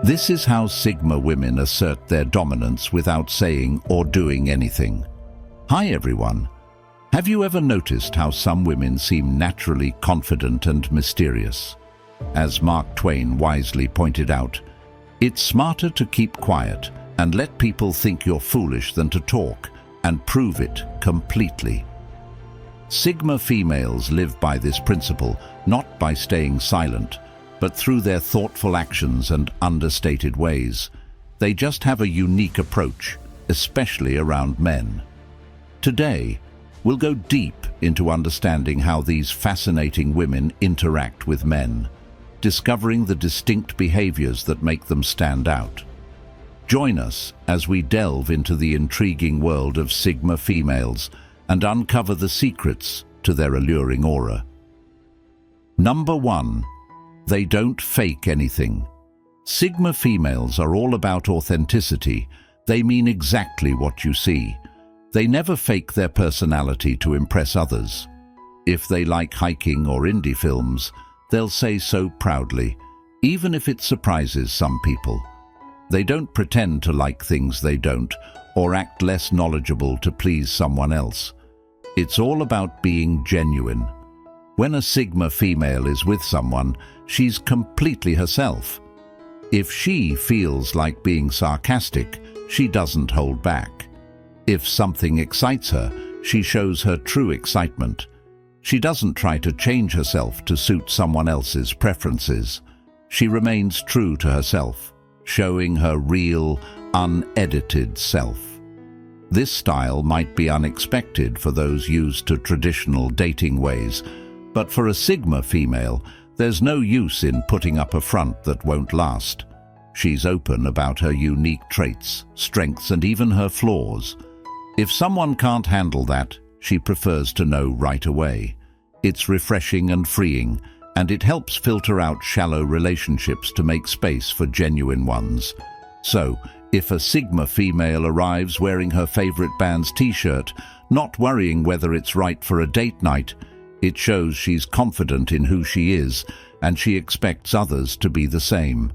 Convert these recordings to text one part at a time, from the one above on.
This is how Sigma women assert their dominance without saying or doing anything. Hi everyone. Have you ever noticed how some women seem naturally confident and mysterious? As Mark Twain wisely pointed out, it's smarter to keep quiet and let people think you're foolish than to talk and prove it completely. Sigma females live by this principle, not by staying silent, but through their thoughtful actions and understated ways. They just have a unique approach, especially around men. Today, we'll go deep into understanding how these fascinating women interact with men, discovering the distinct behaviors that make them stand out. Join us as we delve into the intriguing world of Sigma females and uncover the secrets to their alluring aura. Number 1. They don't fake anything. Sigma females are all about authenticity. They mean exactly what you see. They never fake their personality to impress others. If they like hiking or indie films, they'll say so proudly, even if it surprises some people. They don't pretend to like things they don't, or act less knowledgeable to please someone else. It's all about being genuine. When a Sigma female is with someone, she's completely herself. If she feels like being sarcastic, she doesn't hold back. If something excites her, she shows her true excitement. She doesn't try to change herself to suit someone else's preferences. She remains true to herself, showing her real, unedited self. This style might be unexpected for those used to traditional dating ways, but for a Sigma female, there's no use in putting up a front that won't last. She's open about her unique traits, strengths, and even her flaws. If someone can't handle that, she prefers to know right away. It's refreshing and freeing, and it helps filter out shallow relationships to make space for genuine ones. So, if a Sigma female arrives wearing her favorite band's t-shirt, not worrying whether it's right for a date night, it shows she's confident in who she is, and she expects others to be the same.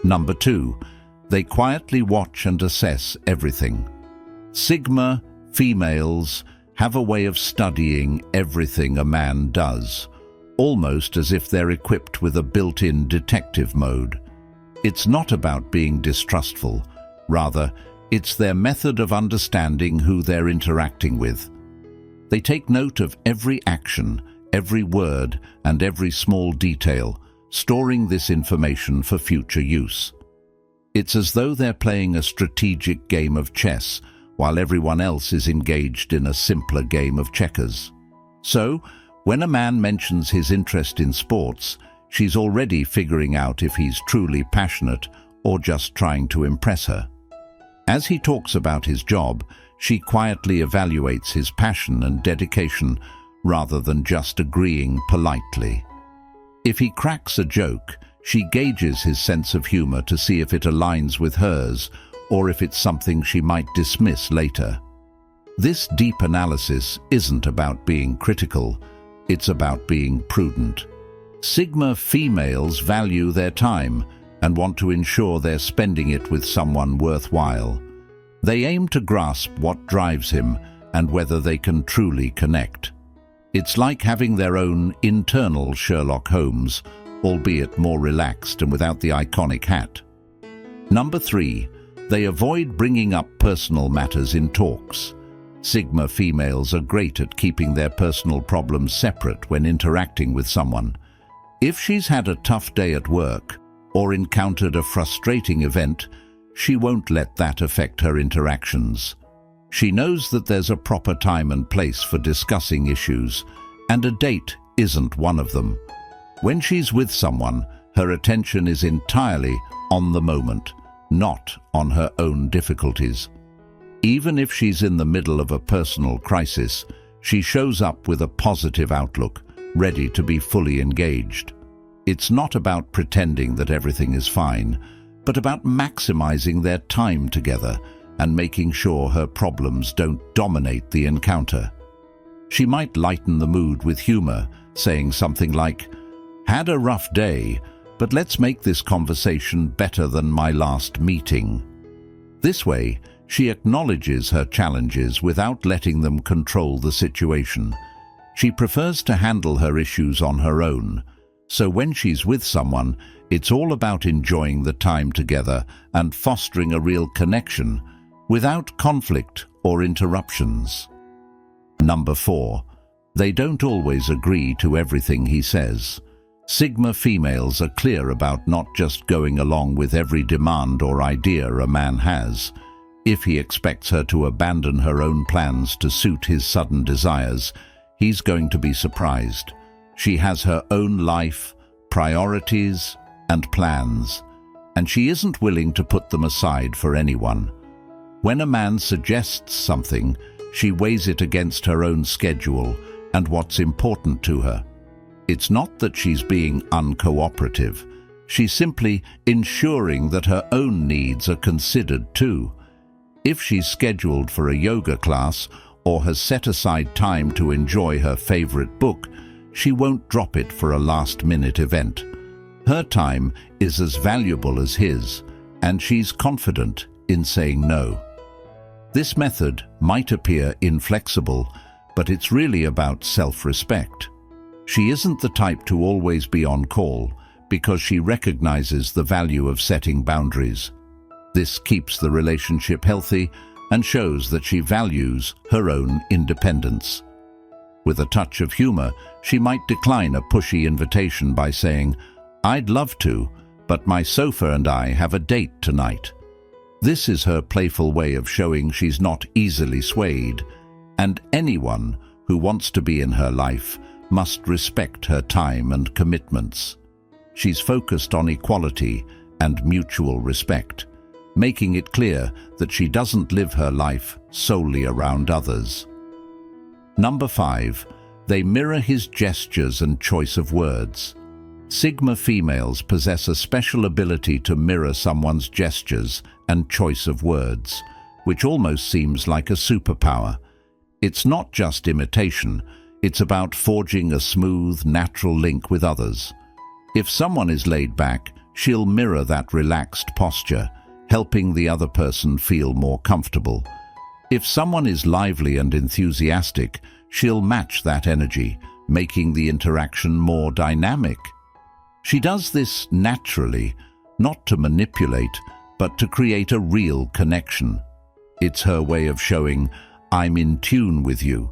Number 2. They quietly watch and assess everything. Sigma females have a way of studying everything a man does, almost as if they're equipped with a built-in detective mode. It's not about being distrustful. Rather, it's their method of understanding who they're interacting with. They take note of every action, every word, and every small detail, storing this information for future use. It's as though they're playing a strategic game of chess, while everyone else is engaged in a simpler game of checkers. So, when a man mentions his interest in sports, she's already figuring out if he's truly passionate or just trying to impress her. As he talks about his job, she quietly evaluates his passion and dedication rather than just agreeing politely. If he cracks a joke, she gauges his sense of humor to see if it aligns with hers or if it's something she might dismiss later. This deep analysis isn't about being critical, it's about being prudent. Sigma females value their time and want to ensure they're spending it with someone worthwhile. They aim to grasp what drives him and whether they can truly connect. It's like having their own internal Sherlock Holmes, albeit more relaxed and without the iconic hat. Number 3. They avoid bringing up personal matters in talks. Sigma females are great at keeping their personal problems separate when interacting with someone. If she's had a tough day at work or encountered a frustrating event, she won't let that affect her interactions. She knows that there's a proper time and place for discussing issues, and a date isn't one of them. When she's with someone, her attention is entirely on the moment, not on her own difficulties. Even if she's in the middle of a personal crisis, she shows up with a positive outlook, ready to be fully engaged. It's not about pretending that everything is fine, but about maximizing their time together and making sure her problems don't dominate the encounter. She might lighten the mood with humor, saying something like, "Had a rough day, but let's make this conversation better than my last meeting. This way, she acknowledges her challenges without letting them control the situation. She prefers to handle her issues on her own, so when she's with someone, it's all about enjoying the time together and fostering a real connection without conflict or interruptions. Number 4. They don't always agree to everything he says. Sigma females are clear about not just going along with every demand or idea a man has. If he expects her to abandon her own plans to suit his sudden desires, he's going to be surprised. She has her own life, priorities, and plans, and she isn't willing to put them aside for anyone. When a man suggests something, she weighs it against her own schedule and what's important to her. It's not that she's being uncooperative. She's simply ensuring that her own needs are considered too. If she's scheduled for a yoga class or has set aside time to enjoy her favorite book, she won't drop it for a last-minute event. Her time is as valuable as his, and she's confident in saying no. This method might appear inflexible, but it's really about self-respect. She isn't the type to always be on call because she recognizes the value of setting boundaries. This keeps the relationship healthy and shows that she values her own independence. With a touch of humor, she might decline a pushy invitation by saying, "I'd love to, but my sofa and I have a date tonight." This is her playful way of showing she's not easily swayed, and anyone who wants to be in her life must respect her time and commitments. She's focused on equality and mutual respect, making it clear that she doesn't live her life solely around others. Number 5. They mirror his gestures and choice of words. Sigma females possess a special ability to mirror someone's gestures and choice of words, which almost seems like a superpower. It's not just imitation, it's about forging a smooth, natural link with others. If someone is laid back, she'll mirror that relaxed posture, helping the other person feel more comfortable. If someone is lively and enthusiastic, she'll match that energy, making the interaction more dynamic. She does this naturally, not to manipulate, but to create a real connection. It's her way of showing, "I'm in tune with you."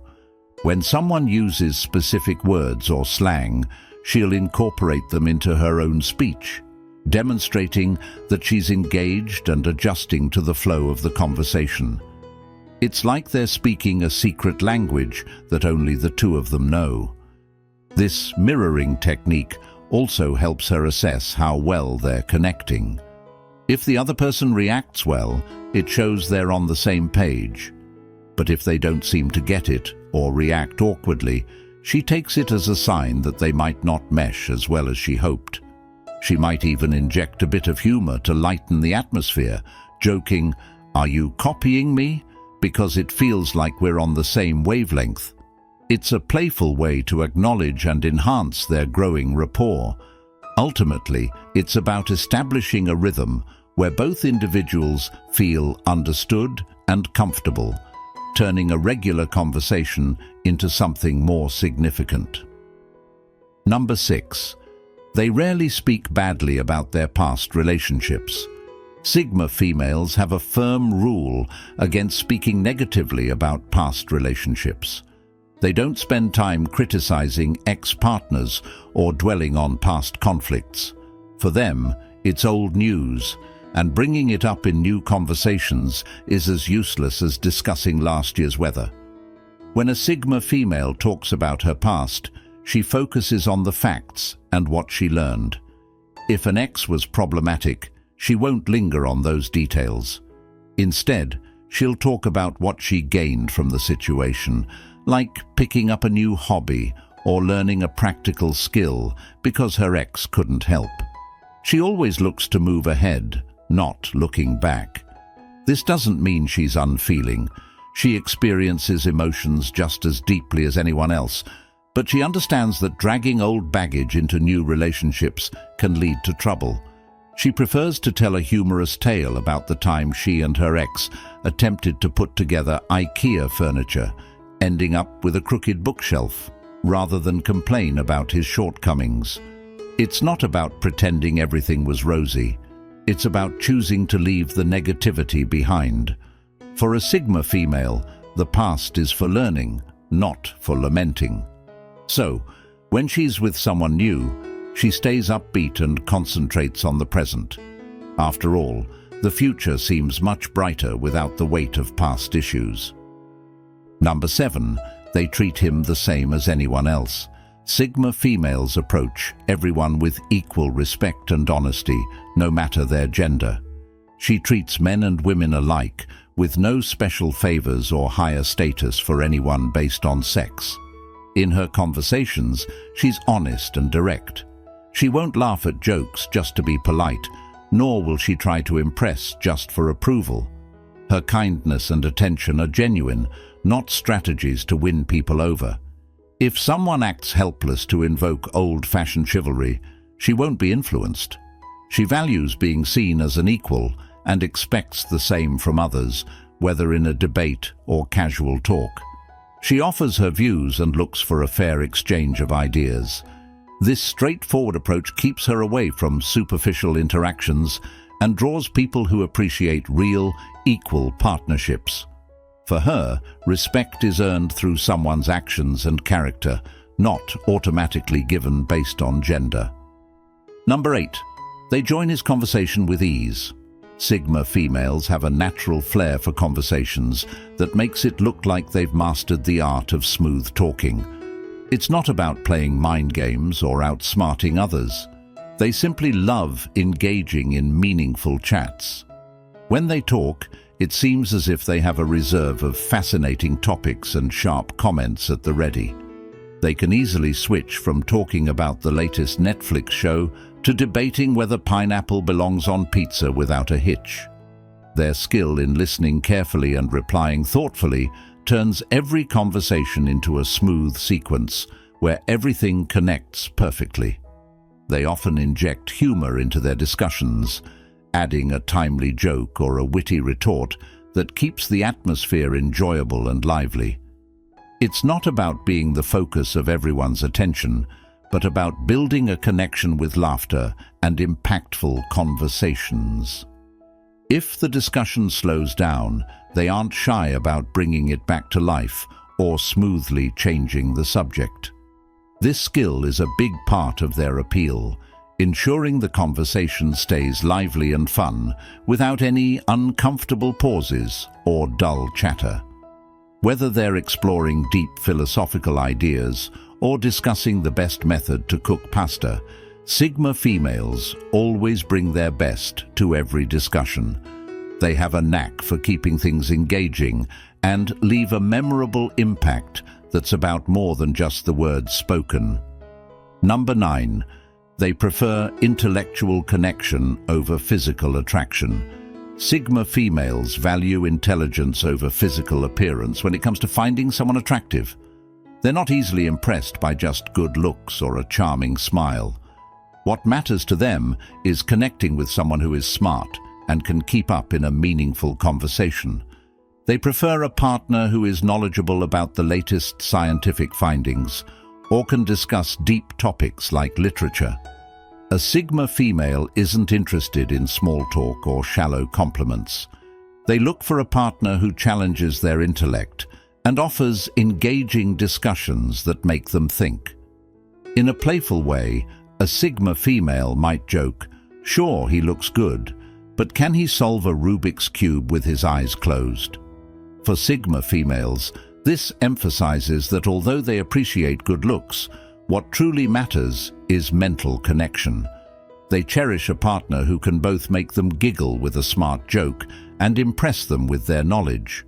When someone uses specific words or slang, she'll incorporate them into her own speech, demonstrating that she's engaged and adjusting to the flow of the conversation. It's like they're speaking a secret language that only the two of them know. This mirroring technique also helps her assess how well they're connecting. If the other person reacts well, it shows they're on the same page. But if they don't seem to get it or react awkwardly, she takes it as a sign that they might not mesh as well as she hoped. She might even inject a bit of humor to lighten the atmosphere, joking, "Are you copying me? Because it feels like we're on the same wavelength." It's a playful way to acknowledge and enhance their growing rapport. Ultimately, it's about establishing a rhythm where both individuals feel understood and comfortable, turning a regular conversation into something more significant. Number 6. They rarely speak badly about their past relationships. Sigma females have a firm rule against speaking negatively about past relationships. They don't spend time criticizing ex-partners or dwelling on past conflicts. For them, it's old news, and bringing it up in new conversations is as useless as discussing last year's weather. When a Sigma female talks about her past, she focuses on the facts and what she learned. If an ex was problematic, she won't linger on those details. Instead, she'll talk about what she gained from the situation, like picking up a new hobby or learning a practical skill because her ex couldn't help. She always looks to move ahead, not looking back. This doesn't mean she's unfeeling. She experiences emotions just as deeply as anyone else, But she understands that dragging old baggage into new relationships can lead to trouble. She prefers to tell a humorous tale about the time she and her ex attempted to put together IKEA furniture, ending up with a crooked bookshelf, rather than complain about his shortcomings. It's not about pretending everything was rosy. It's about choosing to leave the negativity behind. For a Sigma female, the past is for learning, not for lamenting. So, when she's with someone new, she stays upbeat and concentrates on the present. After all, the future seems much brighter without the weight of past issues. Number 7. They treat him the same as anyone else. Sigma females approach everyone with equal respect and honesty, no matter their gender. She treats men and women alike, with no special favors or higher status for anyone based on sex. In her conversations, she's honest and direct. She won't laugh at jokes just to be polite, nor will she try to impress just for approval. Her kindness and attention are genuine, not strategies to win people over. If someone acts helpless to invoke old-fashioned chivalry, she won't be influenced. She values being seen as an equal and expects the same from others, whether in a debate or casual talk. She offers her views and looks for a fair exchange of ideas. This straightforward approach keeps her away from superficial interactions and draws people who appreciate real, equal partnerships. For her, respect is earned through someone's actions and character, not automatically given based on gender. Number 8. They join his conversation with ease. Sigma females have a natural flair for conversations that makes it look like they've mastered the art of smooth talking. It's not about playing mind games or outsmarting others. They simply love engaging in meaningful chats. When they talk, it seems as if they have a reserve of fascinating topics and sharp comments at the ready. They can easily switch from talking about the latest Netflix show to debating whether pineapple belongs on pizza without a hitch. Their skill in listening carefully and replying thoughtfully turns every conversation into a smooth sequence where everything connects perfectly. They often inject humor into their discussions, adding a timely joke or a witty retort that keeps the atmosphere enjoyable and lively. It's not about being the focus of everyone's attention, but about building a connection with laughter and impactful conversations. If the discussion slows down, they aren't shy about bringing it back to life or smoothly changing the subject. This skill is a big part of their appeal, ensuring the conversation stays lively and fun without any uncomfortable pauses or dull chatter. Whether they're exploring deep philosophical ideas or discussing the best method to cook pasta, Sigma females always bring their best to every discussion. They have a knack for keeping things engaging and leave a memorable impact that's about more than just the words spoken. Number 9. They prefer intellectual connection over physical attraction. Sigma females value intelligence over physical appearance when it comes to finding someone attractive. They're not easily impressed by just good looks or a charming smile. What matters to them is connecting with someone who is smart and can keep up in a meaningful conversation. They prefer a partner who is knowledgeable about the latest scientific findings or can discuss deep topics like literature. A Sigma female isn't interested in small talk or shallow compliments. They look for a partner who challenges their intellect and offers engaging discussions that make them think. In a playful way, a Sigma female might joke, "Sure, he looks good, but can he solve a Rubik's Cube with his eyes closed?" For Sigma females, this emphasizes that although they appreciate good looks, what truly matters is mental connection. They cherish a partner who can both make them giggle with a smart joke and impress them with their knowledge.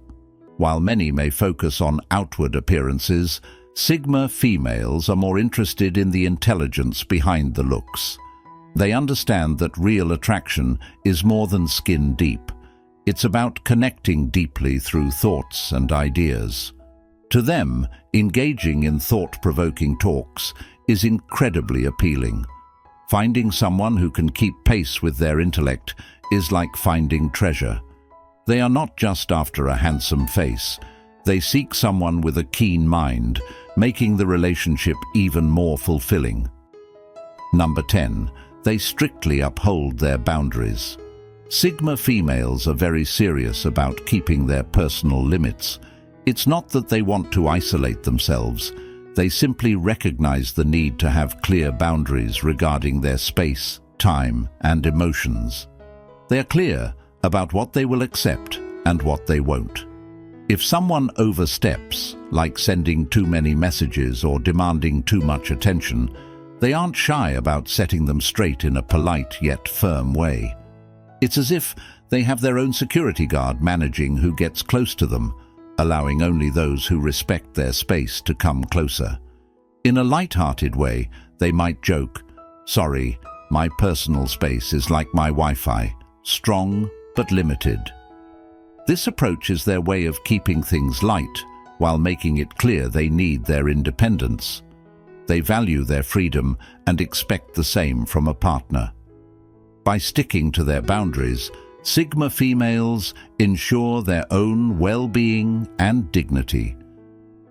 While many may focus on outward appearances, Sigma females are more interested in the intelligence behind the looks. They understand that real attraction is more than skin deep. It's about connecting deeply through thoughts and ideas. To them, engaging in thought-provoking talks is incredibly appealing. Finding someone who can keep pace with their intellect is like finding treasure. They are not just after a handsome face. They seek someone with a keen mind, making the relationship even more fulfilling. Number 10. They strictly uphold their boundaries. Sigma females are very serious about keeping their personal limits. It's not that they want to isolate themselves. They simply recognize the need to have clear boundaries regarding their space, time, and emotions. They are clear about what they will accept and what they won't. If someone oversteps, like sending too many messages or demanding too much attention, they aren't shy about setting them straight in a polite yet firm way. It's as if they have their own security guard managing who gets close to them, allowing only those who respect their space to come closer. In a light-hearted way, they might joke, "Sorry, my personal space is like my Wi-Fi, strong but limited." This approach is their way of keeping things light, while making it clear they need their independence. They value their freedom and expect the same from a partner. By sticking to their boundaries, Sigma females ensure their own well-being and dignity.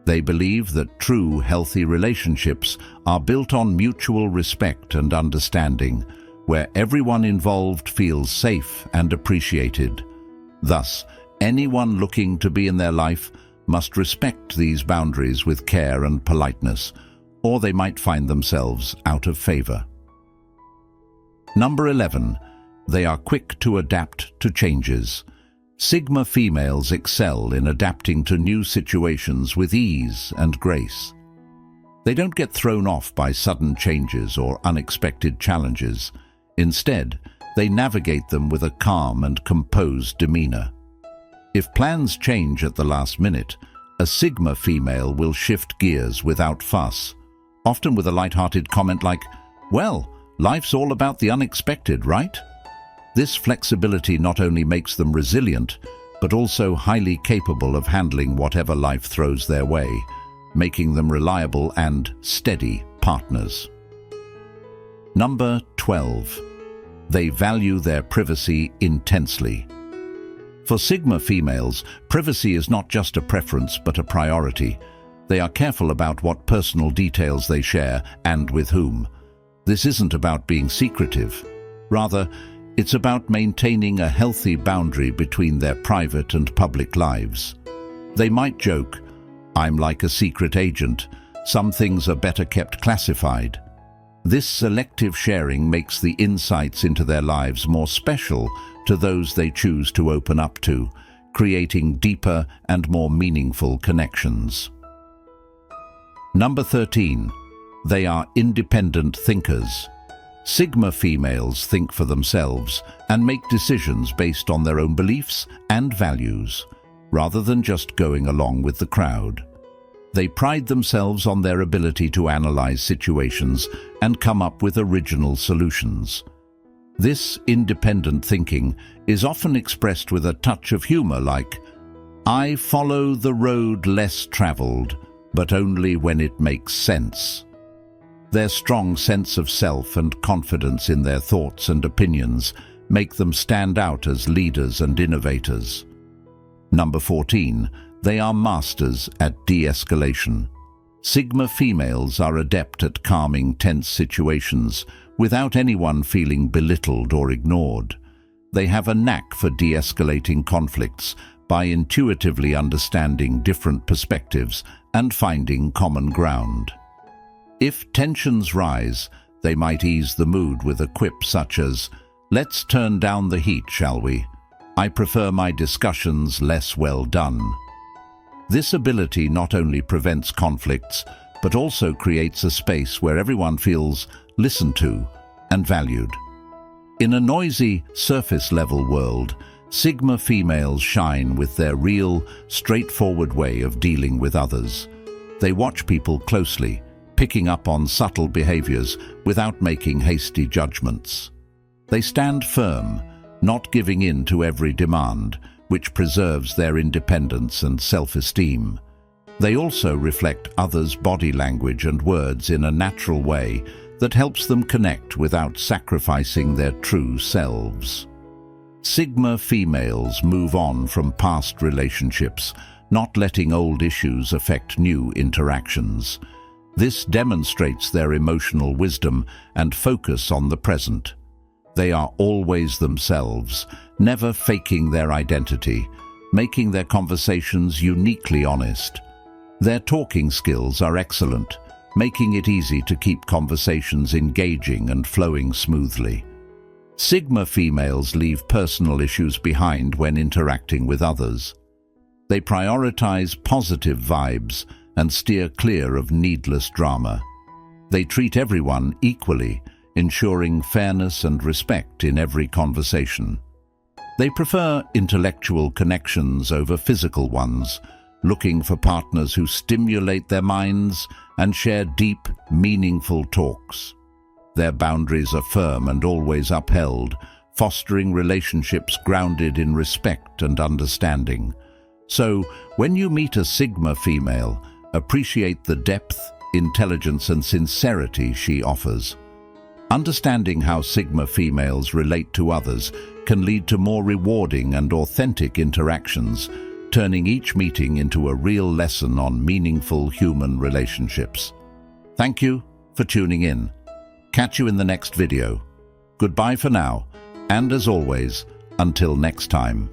They believe that true, healthy relationships are built on mutual respect and understanding, where everyone involved feels safe and appreciated. Thus, anyone looking to be in their life must respect these boundaries with care and politeness, or they might find themselves out of favor. Number 11. They are quick to adapt to changes. Sigma females excel in adapting to new situations with ease and grace. They don't get thrown off by sudden changes or unexpected challenges. Instead, they navigate them with a calm and composed demeanor. If plans change at the last minute, a Sigma female will shift gears without fuss, often with a light-hearted comment like, "Well, life's all about the unexpected, right?" This flexibility not only makes them resilient, but also highly capable of handling whatever life throws their way, making them reliable and steady partners. Number 12. They value their privacy intensely. For Sigma females, privacy is not just a preference but a priority. They are careful about what personal details they share and with whom. This isn't about being secretive. Rather, it's about maintaining a healthy boundary between their private and public lives. They might joke, "I'm like a secret agent. Some things are better kept classified." This selective sharing makes the insights into their lives more special to those they choose to open up to, creating deeper and more meaningful connections. Number 13. They are independent thinkers. Sigma females think for themselves and make decisions based on their own beliefs and values, rather than just going along with the crowd. They pride themselves on their ability to analyze situations and come up with original solutions. This independent thinking is often expressed with a touch of humor like, "I follow the road less traveled, but only when it makes sense." Their strong sense of self and confidence in their thoughts and opinions make them stand out as leaders and innovators. Number 14. They are masters at de-escalation. Sigma females are adept at calming tense situations without anyone feeling belittled or ignored. They have a knack for de-escalating conflicts by intuitively understanding different perspectives and finding common ground. If tensions rise, they might ease the mood with a quip such as, "Let's turn down the heat, shall we? I prefer my discussions less well done." This ability not only prevents conflicts, but also creates a space where everyone feels listened to and valued. In a noisy, surface-level world, Sigma females shine with their real, straightforward way of dealing with others. They watch people closely, picking up on subtle behaviors without making hasty judgments. They stand firm, not giving in to every demand, which preserves their independence and self-esteem. They also reflect others' body language and words in a natural way that helps them connect without sacrificing their true selves. Sigma females move on from past relationships, not letting old issues affect new interactions. This demonstrates their emotional wisdom and focus on the present. They are always themselves, never faking their identity, making their conversations uniquely honest. Their talking skills are excellent, making it easy to keep conversations engaging and flowing smoothly. Sigma females leave personal issues behind when interacting with others. They prioritize positive vibes and steer clear of needless drama. They treat everyone equally, ensuring fairness and respect in every conversation. They prefer intellectual connections over physical ones, looking for partners who stimulate their minds and share deep, meaningful talks. Their boundaries are firm and always upheld, fostering relationships grounded in respect and understanding. So, when you meet a Sigma female, appreciate the depth, intelligence and sincerity she offers. Understanding how Sigma females relate to others can lead to more rewarding and authentic interactions, turning each meeting into a real lesson on meaningful human relationships. Thank you for tuning in. Catch you in the next video. Goodbye for now, and as always, until next time.